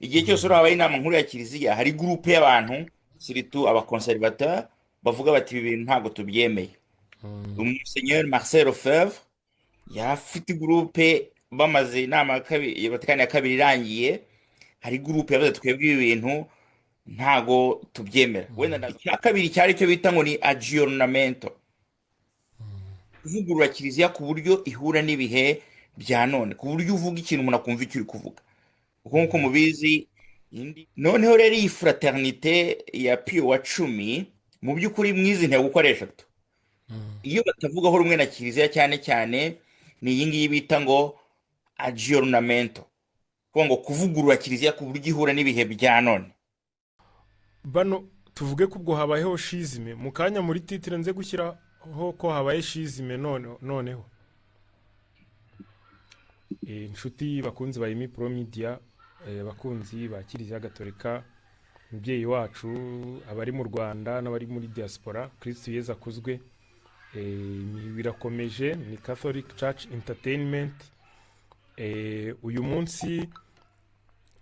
igihe cyose urabaye inama nkuru ya kiliziya hari gurupe y'abantu siritu abakonservateur bavuga bati ibi bintu ntabwo tubyemeye. Umusenyeri Marcel Lefebvre yafite gurupe bamaze inama ya Vatikani ya kabiri irangiye, hari gurupe yavuze twebwe ibi bintu ntago tubyemera. Wenda icya kabiri cyari cyo bita ngo ni aggiornamento, kuvugurura kiliziya ku buryo ihura n'ibihe bya none, ku buryo uvuga ikintu umuntu akumva icyo uri kuvuga, kuko nk'uko mubizi noneho rero iyi fraternite ya Piyo wa cumi mu by'ukuri mwizi ntego uko ari eshatu. Iyo batavugaho rumwe na kiliziya cyane cyane ni iyi ngiyi bita ngo aggiornamento, kuvuga ngo kuvugurura kiliziya ku buryo ihura n'ibihe bya none. bano tuvuge ko ubwo habayeho shizime mu kanya muri titire nze gushyiraho ko habaye shizime noneho inshuti bakunzi ba Emi Pro Media, bakunzi ba Kiliziya Gatolika, umubyeyi wacu, abari mu Rwanda n'abari muri diaspora, Kristo Yezu akuzwe. Birakomeje ni Catholic Church Entertainment. Uyu munsi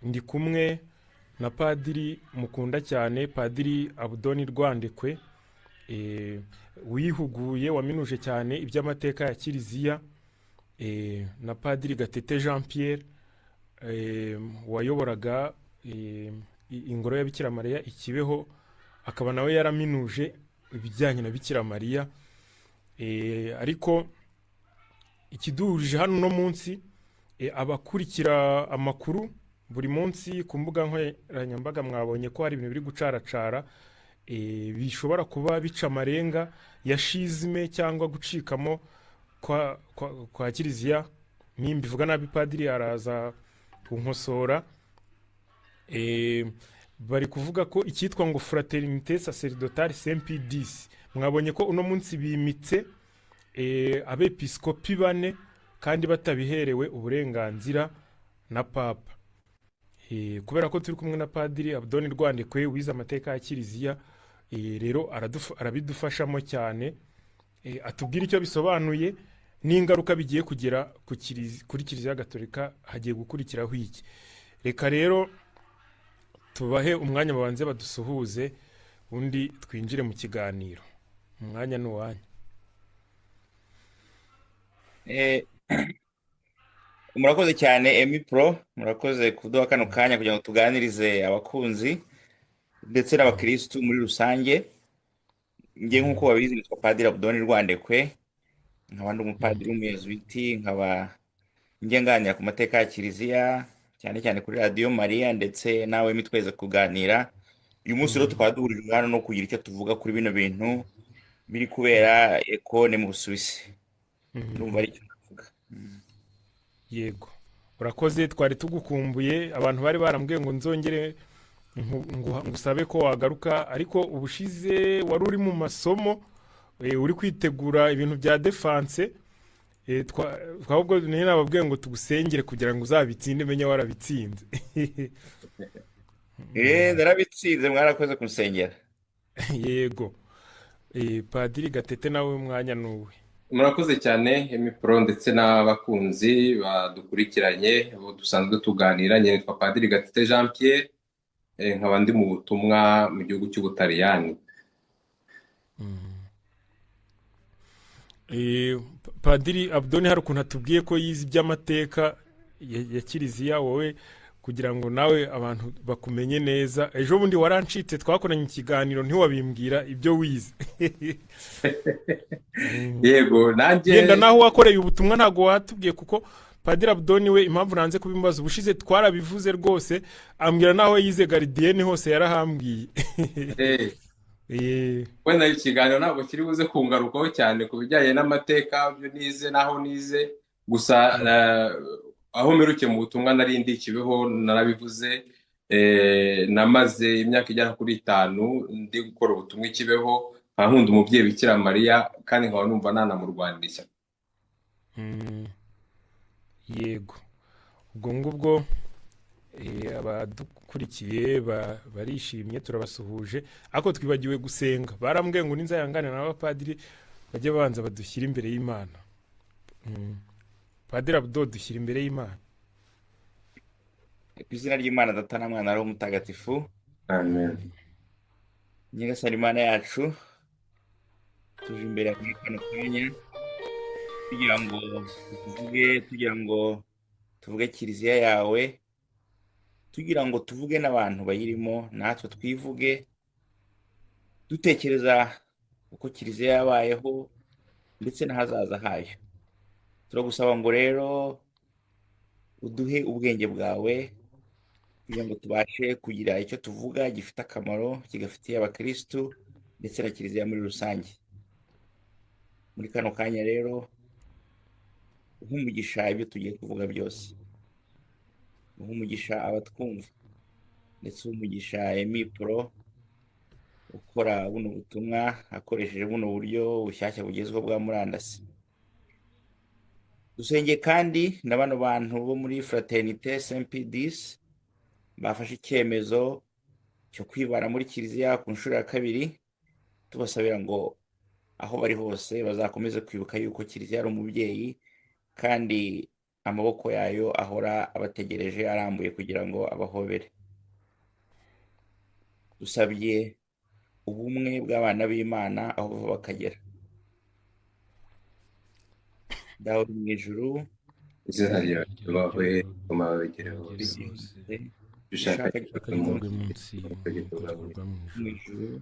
ndi kumwe na padiri mukunda cyane, Padiri Abdon Rwandekwe, wihuguye waminuje cyane iby'amateka ya Kiliziya, na Padiri Gatete Jean Pierre, wayoboraga ingoro ya Bikira Mariya ikibeho, akaba nawe yaraminuje ibijyanye na Bikira Mariya. Ariko ikiduhurije hano no munsi, abakurikira amakuru buri munsi ku mbuga nkoranyambaga mwabonye ko hari ibintu biri gucaracara, bishobora kuba bica amarenga ya shizime cyangwa gucikamo kwa Kiliziya. Nimba ivuga nabi padiri araza kunkosora. Bari kuvuga ko icyitwa ngo Fraternité Sacerdotale Saint-Pie-X, mwabonye ko uno munsi bimitse abepiskopi 4 kandi batabiherewe uburenganzira na papa. Kubera ko turi kumwe na Padiri Abdon Rwandekwe wize amateka ya Kiliziya, rero arabidufashamo cyane, atubwira icyo bisobanuye n'ingaruka bigiye kugera kuri Kiliziya Gatolika hagiye gukurikiraho iki. Reka rero tubahe umwanya babanze badusuhuze, undi twinjire mu kiganiro. Umwanya ni uwanyu. Murakoze cyane Emi Pro, murakoze kuduha kano kanya kugira ngo tuganirize abakunzi ndetse n'abakirisitu muri rusange. Ngiye nk'uko babizi nitwa Padiri Abdon Rwandekwe, nkaba ndi umupadiri w'umuyezuwiti, nkaba njye nganira ku mateka ya Kiliziya cyane cyane kuri Radio Maria, ndetse nawe mitweze kuganira. Uyu munsi rero tukaba duhurije hano no kugira icyo tuvuga kuri bino bintu biri kubera Ekone mu Busuwisi. Ndumva ari icyo navuga. Yego, urakoze, twari tugukumbuye. Abantu bari barambwiye ngo nzongere ngusabe ko wagaruka, ariko ubushize wari uri mu masomo, uri kwitegura ibintu bya defense. Twahubwo niyo nababwiye ngo tugusengere kugira ngo uzabitsinde, menye warabitsinze. Narabitsinze, mwarakoze kunsengera. Yego. Padiri Gatete nawe umwanya nuwe. Murakoze cyane Emi Pro ndetse n'abakunzi badukurikiranye abo dusanzwe tuganira. Nyine twa Padiri Gatete Jean Pierre, nkaba ndi mu butumwa mu gihugu cy'Ubutaliyani. Padiri Abdon hari ukuntu atubwiye ko yize iby'amateka ya Kiliziya, wowe kugira ngo nawe abantu bakumenye neza. Ejo bundi warancitse, twakoranye ikiganiro ntiwabimbwira ibyo wize. Yego, nanjye yenda naho wakoreye ubutumwa ntago watubwiye, kuko Padiri Abdon we impamvu nanze kubimbaza ubushize twarabivuze rwose, ambwira naho yize Gardienne hose yarahambwiye. wenda ikiganiro ntabwo kiri buze kungarukaho cyane ku bijyanye n'amateka byo nize naho nize, gusa aho mperukiye mu butumwa nari ndi Kibeho narabivuze. Namaze imyaka igera kuri 5 ndi gukora ubutumwa Kibeho, nkunda umubyeyi Bikira Mariya kandi nkaba numva nanamurwanira. Yego, ubwo ngubwo abadukurikiye barishimye, turabasuhuje. Ariko twibagiwe gusenga. Barambwiye ngo ninzayangane n'abapadiri bajye banza badushyira imbere y'Imana. Padiri Abdon, dushyira imbere y'Imana. Ku izina ry'Imana Data na Mwana na Roho Mutagatifu. amen. Nyagasani Imana yacu, tuje imbere yawe muri kano kanya kugira ngo tuvuge kiliziya yawe, tugira ngo tuvuge n'abantu bayirimo, natwe twivuge dutekereza uko kiliziya yabayeho ndetse n'ahazaza hayo. Turagusaba ngo rero uduhe ubwenge bwawe kugira ngo tubashe kugira icyo tuvuga gifite akamaro, kigafitiye abakirisitu ndetse na kiliziya muri rusange. Muri kano kanya rero uha umugisha ibyo tugiye kuvuga byose, uha umugisha abatwumva, ndetse uha umugisha Emipro ukora buno butumwa akoresheje buno buryo bushyashya bugezweho bwa murandasi. Dusengeye kandi na bano bantu bo muri Fraternité Saint-Pie-X bafashe icyemezo cyo kwibana muri kiliziya ku nshuro ya kabiri, tubasabira ngo aho bari hose bazakomeze kwibuka yuko kiliziya ari umubyeyi kandi amaboko yayo ahora abategereje arambuye kugira ngo abahobere. Dusabye ubumwe bw'abana b'Imana aho bava bakagera. Dawe uri mu ijuru, Izina ryawe ryubahwe, ingoma yawe igere hose, bigenzwe ushaka ushaka gikorwa gikorwe munsi, munsi uko gikorwa mu gikorwa mu mu ijuru. ijuru,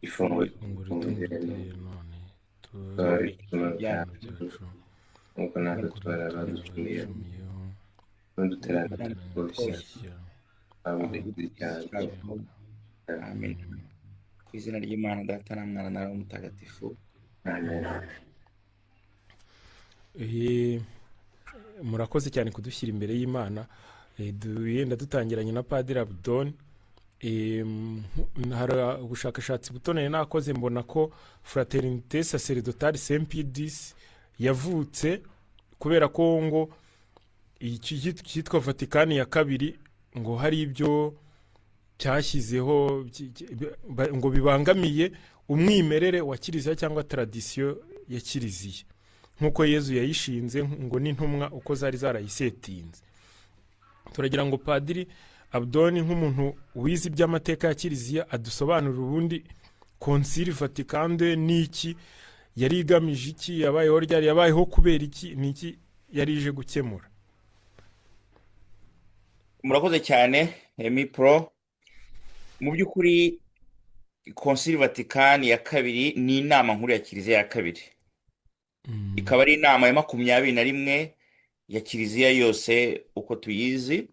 ifunguro Ifunguro ry'umubiri ritungutse none tubabarire ibicumuro ibyaha byacu byacu nk'uko natwe nk'uko tubarira natwe abaducumuye, abaducumuyeho ntuduterane tworoshye, tubishyira ahubwo dukize icyaha. Amen. Ku izina ry'Imana Data na Mwana na Roho Mutagatifu. Amen. Eh, murakoze cyane kudushyira imbere y'Imana. Yenda dutangiranye na Padiri Abdon. Hari ubushakashatsi butoneye nakoze mbona ko Fraternité Sacerdotale Saint-Pie-X yavutse kubera ko ngo cyitwa Vatikani ya kabiri ngo hari ibyo cyashyizeho ngo bibangamiye umwimerere wa kiliziya cyangwa tradisiyo ya kiliziya nk'uko Yezu yayishinze ngo n'intumwa uko zari zarayisetinze. Turagira ngo Padiri Abdoni nk'umuntu wize iby'amateka ya kiliziya adusobanurira ubundi Concile Vaticane n'iki, yari igamije iki, yabayeho ryari, yabayeho kubera iki, n'iki yari ije gukemura. Murakoze cyane Emipro. Mu by'ukuri Concile Vatikani ya kabiri ni inama nkuru ya kiliziya ya kabiri, ikaba ari inama ya 21 ya kiliziya yose uko tuyizi.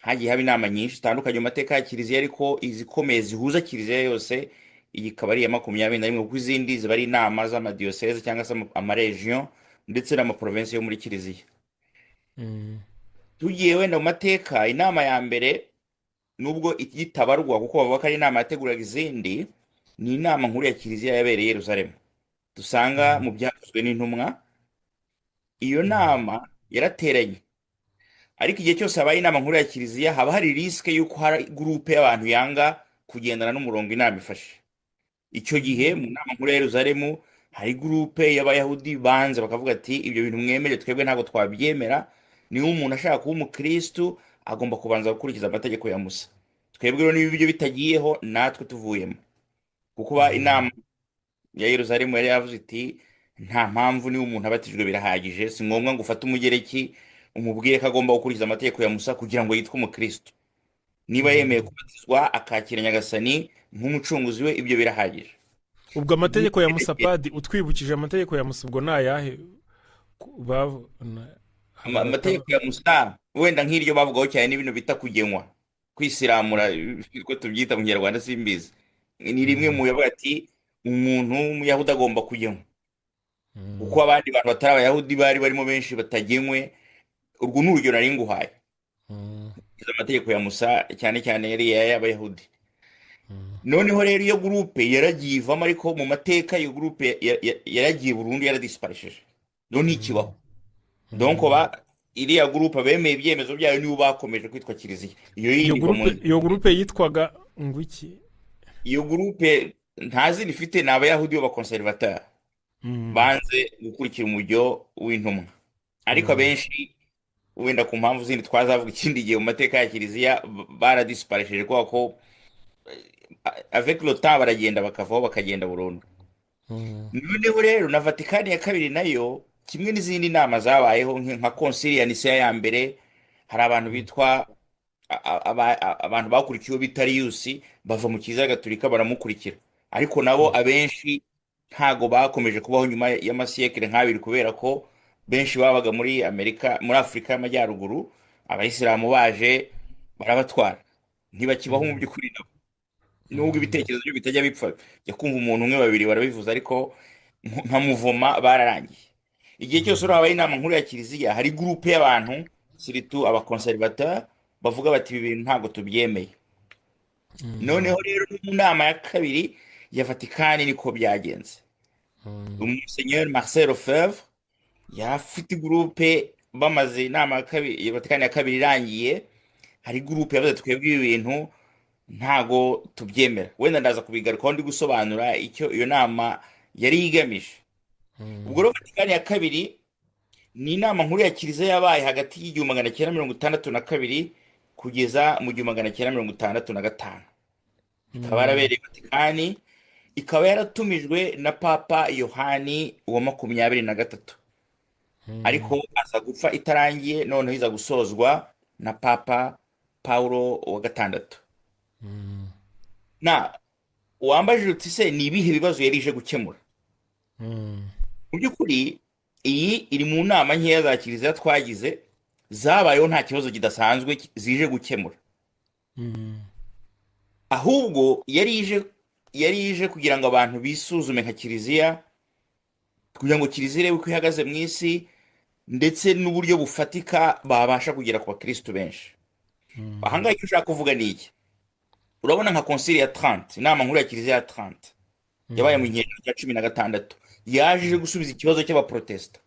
Hagiye haba inama nyinshi zitandukanye mu mateka ya kiliziya, ariko izikomeye zihuza kiliziya yose iyi ikaba ari iya 21, kuko izindi ziba ari inama z'amadiyoseze cyangwa se amaregion ndetse n'amaprovinsi yo muri kiliziya. Tugiye wenda mu mateka, inama ya mbere nubwo itabarwa kuko bavuga ko ari inama yateguraga izindi, ni inama nkuru ya kiliziya yabereye i Yerusalemu, dusanga mu byakozwe n'intumwa. Iyo nama yarateranye, ariko igihe cyose habaye inama nkuru ya kiliziya haba hari risike y'uko hari gurupe y'abantu yanga kugendana n'umurongo inama ifashe. Icyo gihe mu nama nkuru ya Yerusalemu hari gurupe y'abayahudi banze bakavuga ati ibyo bintu mwemeje twebwe ntabwo twabyemera, niba umuntu ashaka kuba umukristu agomba kubanza gukurikiza amategeko ya Musa. Twebwe rero niba ibyo bitagiyeho natwe tuvuyemo, kuko inama ya Yerusalemu yari yavuze iti nta mpamvu niba umuntu abatijwe birahagije, si ngombwa ngo ufate umugereki umubwire ko agomba gukurikiza amategeko ya Musa kugira ngo yitwe umukristo. Niba yemeye kubatizwa akakira Nyagasani nk'umucunguzi we, ibyo birahagije. Ubwo amategeko ya Musa, Padi utwibukije amategeko ya Musa ubwo ni ayahe? Amategeko ya Musa wenda nk'iryo bavugaho cyane ni bino bita kugenwa, kwisiramura, ko tubyita mu Kinyarwanda simbizi. Ni rimwe mu yavuga ati umuntu w'umuyahudi agomba kugenwa, kuko abandi bantu batari abayahudi bari barimo benshi batagenwe. Urwo ni urugero nari nguhaye. Amategeko ya Musa cyane cyane yari y'abayahudi. Noneho rero iyo gurupe yaragiye ivamo, ariko mu mateka iyo gurupe yaragiye burundu, yaradisiparishije, none ntikibaho. Donc iriya gurupe bemeye ibyemezo byayo nibo bakomeje kwitwa kiliziya. Iyo gurupe yitwaga ngo iki? Iyo gurupe ntazi ifite ni abayahudi b'abakonservateur banze gukurikira umujyo w'intumwa, ariko abenshi wenda ku mpamvu zindi twazavuga ikindi gihe mu mateka ya kiliziya baradisiparesheje kubera ko avec le temps baragenda bakavaho bakagenda burundu. Mm. Noneho rero na Vatikani ya kabiri nayo kimwe n'izindi nama zabayeho nka konsili ya Niseya ya mbere, hari abantu bitwa abantu bakurikiyeho bita Ariyusi bava mu kiliziya gatolika baramukurikira, ariko nabo abenshi ntago bakomeje kubaho nyuma y'amasiyekire nk'abiri kubera ko benshi babaga muri Amerika, muri Afurika y'Amajyaruguru, abayisilamu baje barabatwara ntibakibaho mu by'ukuri nabo, nubwo ibitekerezo byo bitajya bipfa, jya kumva umuntu umwe babiri barabivuze, ariko nka muvoma bararangiye. Igihe cyose urabaye inama nkuru ya kiliziya hari gurupe y'abantu siritu abakonservateur bavuga bati ibi bintu ntabwo tubyemeye. Noneho rero no mu nama ya kabiri ya Vatikani niko byagenze. Umusenyeri Marcel Lefebvre yari afite gurupe, bamaze inama ya kabiri ya Vatikani ya kabiri irangiye, hari gurupe yavuze twebwe ibi bintu ntago tubyemera. Wenda ndaza kubigarukaho ndi gusobanura icyo iyo nama yari igamije. Ubwo rero Vatikani ya kabiri ni inama nkuru ya kiliziya yabaye hagati y'igihumbi magana cyenda mirongo itandatu na kabiri kugeza mu gihumbi magana cyenda mirongo itandatu na gatanu. Ikaba yarabereye Vatikani, ikaba yaratumijwe na Papa Yohani wa 23, ariko aza gupfa itarangiye, noneho iza gusozwa na Papa Paulo wa gatandatu. Na wambajije uti se ni ibihe bibazo yari ije gukemura? Mu by'ukuri iyi iri mu nama nkeya za kiliziya twagize zabayeho nta kibazo kidasanzwe zije gukemura, ahubwo yari ije kugira ngo abantu bisuzume nka kiliziya, kugira ngo kiliziya irebe uko ihagaze mu isi, ndetse n'uburyo bufatika babasha kugera ku bakristo benshi. Ahangaha icyo ushaka kuvuga ni iki? Urabona nka konsili ya 30, inama nkuru ya kiliziya ya 30 yabaye mu gihe cya 16, yaje gusubiza ikibazo cy'abaprotesta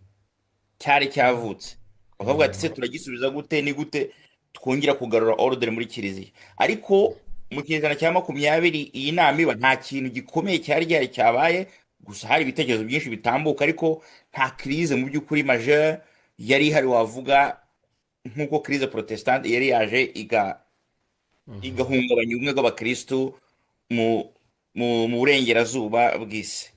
cyari cyavutse. Bakavuga ati se turagisubiza gute, ni gute twongera kugarura ordre muri kiliziya? Ariko mu kinyejana cya 20 iyi nama iba nta kintu gikomeye cyari gihari cyabaye, gusa hari ibitekerezo byinshi bitambuka, ariko nta crise mu by'ukuri majeure yari ihari wavuga nk'uko crise protestante yari yaje igahungabanya ubumwe bw'abakristu mu burengerazuba bw'isi.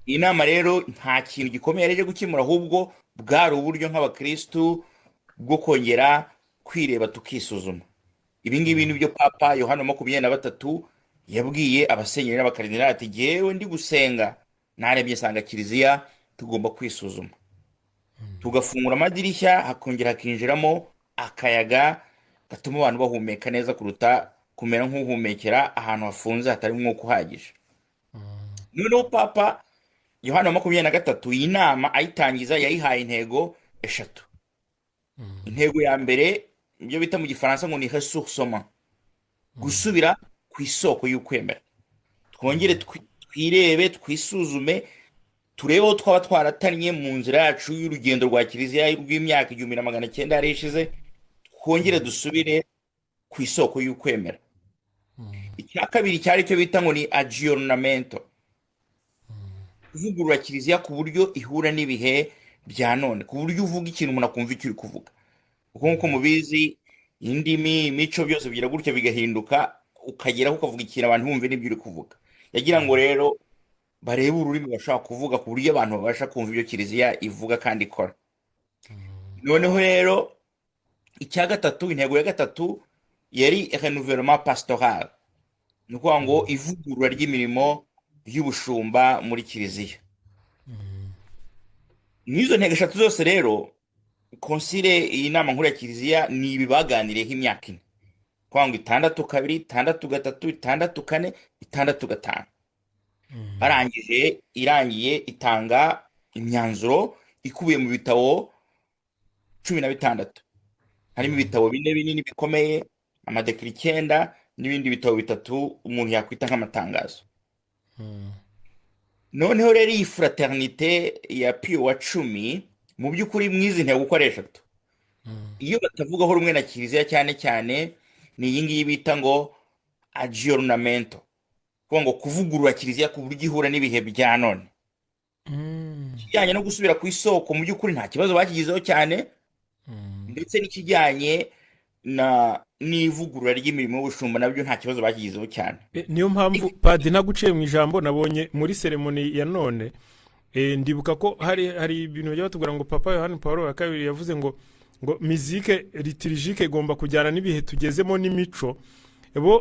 Iyi nama rero nta kintu gikomeye yari ije gukemura, ahubwo bwari uburyo nk'abakristu bwo kongera kwireba tukisuzuma. Ibi ngibi ni byo Papa Yohani wa 23 yabwiye abasenyeri n'abakaridinali ati jyewe ndi gusenga narebye nsanga kiliziya tugomba kwisuzuma, tugafungura amadirishya hakongera hakinjiramo akayaga gatuma abantu bahumeka neza kuruta kumera nk'uhumekera ahantu hafunze hatari umwuka uhagije. Noneho Papa Yohani wa 23 iyi nama ayitangiza yayihaye intego eshatu. Intego ya mbere ibyo bita mu gifaransa ngo ni ressourcement, gusubira ku isoko y'ukwemera, twongere twirebe twisuzume, turebe aho twaba twaratanye mu nzira yacu y'urugendo rwa kiliziya rw'imyaka 1900 yari ishize, twongere dusubire ku isoko y'ukwemera. Icya kabiri cyari cyo bita ngo ni aggiornamento, kuvugurura kiliziya ku buryo ihura n'ibihe bya none, ku buryo uvuga ikintu umuntu akumva icyo uri kuvuga. Kuko nk'uko mubizi indimi, imico byose bigira gutya bigahinduka, ukageraho ukavuga ikintu abantu bumve n'ibyo uri kuvuga. Yagira ngo rero barebe ururimi bashaka kuvuga ku buryo abantu babasha kumva ibyo kiliziya ivuga kandi ikora. Noneho rero icya gatatu, intego ya gatatu yari renouvellement pastoral, ni ukuvuga ngo ivugurura ry'imirimo y'ubushumba muri kiliziya. N'izo ntego eshatu zose rero konsile, iyi nama nkuru ya kiliziya ni ibi baganiriyeho imyaka 4, kuvuga ngo 6-2, 6-3, 6-4, 6-5. Barangije irangiye itanga imyanzuro ikubiye mu bitabo 16, harimo ibitabo 4 binini bikomeye, amadekiri 9 n'ibindi bitabo 3 umuntu yakwita nk'amatangazo. Noneho rero iyi fraternite ya Pio wa 10 mu by'ukuri mwizi ntego uko ari eshatu, iyo batavugaho rumwe na kiliziya cyane cyane ni iyi ngiyi bita ngo aggiornamento, kuvuga ngo kuvugurura kiliziya ku buryo ihura n'ibihe bya none. Kijyanye no gusubira ku isoko mu by'ukuri nta kibazo bakigizeho cyane, ndetse n'ikijyanye n'ivugurura ry'imirimo y'ubushumba nabyo nta kibazo bakigizeho cyane. Niyo mpamvu padi ntaguciye mu ijambo nabonye muri seremoni ya none. Ndibuka ko hari ibintu bajya batubwira ngo papa Yohani Pawulo wa kabiri yavuze ngo mizike liturgique igomba kujyana n'ibihe tugezemo n'imico. Bo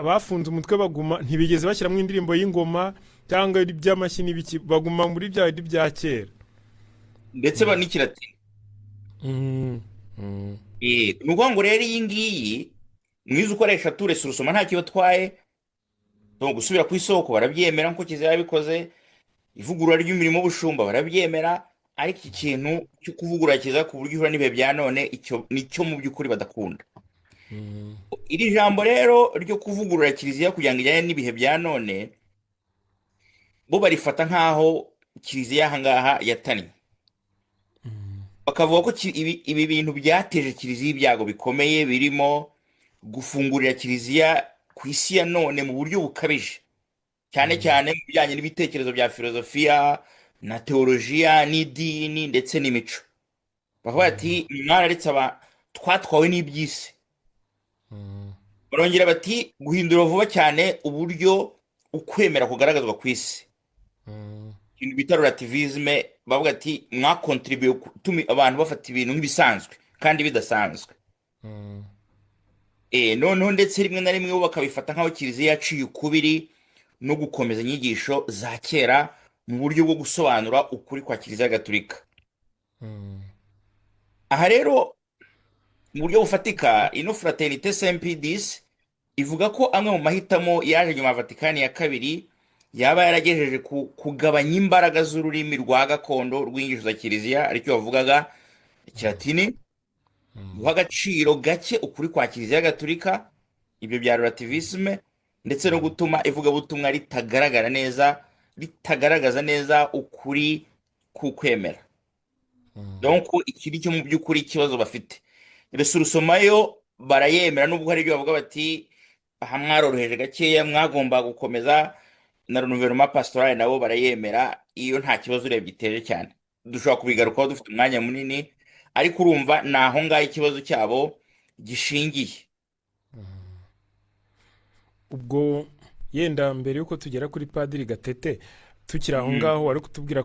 bafunze umutwe baguma ntibigeze bashyiramo indirimbo y'ingoma cyangwa iby'amashyi n'ibiki, baguma muri bya bindi bya kera ndetse banikiratini. Ni ukuvuga ngo rero iyi ngiyi mwiza ukoresha ture surusoma nta kiba atwaye, gusubira ku isoko barabyemera nk'uko Kiliziya yabikoze, ivugurura ry'imirimo y'ubushumba barabyemera, ariko iki kintu cyo kuvugurura Kiliziya ku buryo ihura n'ibihe bya none nicyo mu by'ukuri badakunda. Iri jambo rero ryo kuvugurura Kiliziya kugira ngo ijyane n'ibihe bya none, bo barifata nk'aho Kiliziya aha ngaha yatannye, bakavuga ko ibi bintu byateje Kiliziya ibyago bikomeye, birimo gufungurira Kiliziya ku isi ya none mu buryo bukabije, cyane cyane mu bijyanye n'ibitekerezo bya filozofiya na teolojiya n'idini ndetse n'imico. Bavuga ati mwararetse twatwawe n'iby'isi. Barongera bati guhindura vuba cyane uburyo ukwemera kugaragazwa ku isi, ibintu bita relativisme. Bavuga ati mwakontribuye gutuma abantu bafata ibintu nk'ibisanzwe kandi bidasanzwe. Noneho ndetse rimwe na rimwe bo bakabifata nk'aho Kiliziya yaciye ukubiri no gukomeza inyigisho za kera mu buryo bwo gusobanura ukuri kwa Kiliziya Gatolika. Aha rero mu buryo bufatika ino Fraternité Saint-Pie ivuga ko amwe mu mahitamo yaje nyuma ya Vatikani ya kabiri yaba yaragejeje kugabanya imbaraga z'ururimi rwa gakondo rw'inyigisho za Kiliziya, aricyo bavugaga Ikilatini, guha agaciro gake ukuri kwa Kiliziya Gatolika, ibyo bya relativisme, ndetse no gutuma ivugabutumwa ritagaragaza neza ukuri k'ukwemera. Donc iki ni cyo mu by'ukuri ikibazo bafite. Resurusoma barayemera, nubwo hari ibyo bavuga bati aha mwaroroheje gakeya, mwagomba gukomeza, na renouvellement pastoral nabo barayemera, iyo nta kibazo urebye iteje cyane. Dushobora kubigarukaho dufite umwanya munini, ariko urumva ni aho ngaho ikibazo cyabo gishingiye. Ubwo yenda mbere yuko tugera kuri Padiri Gatete, tukiri aho ngaho wari kutubwira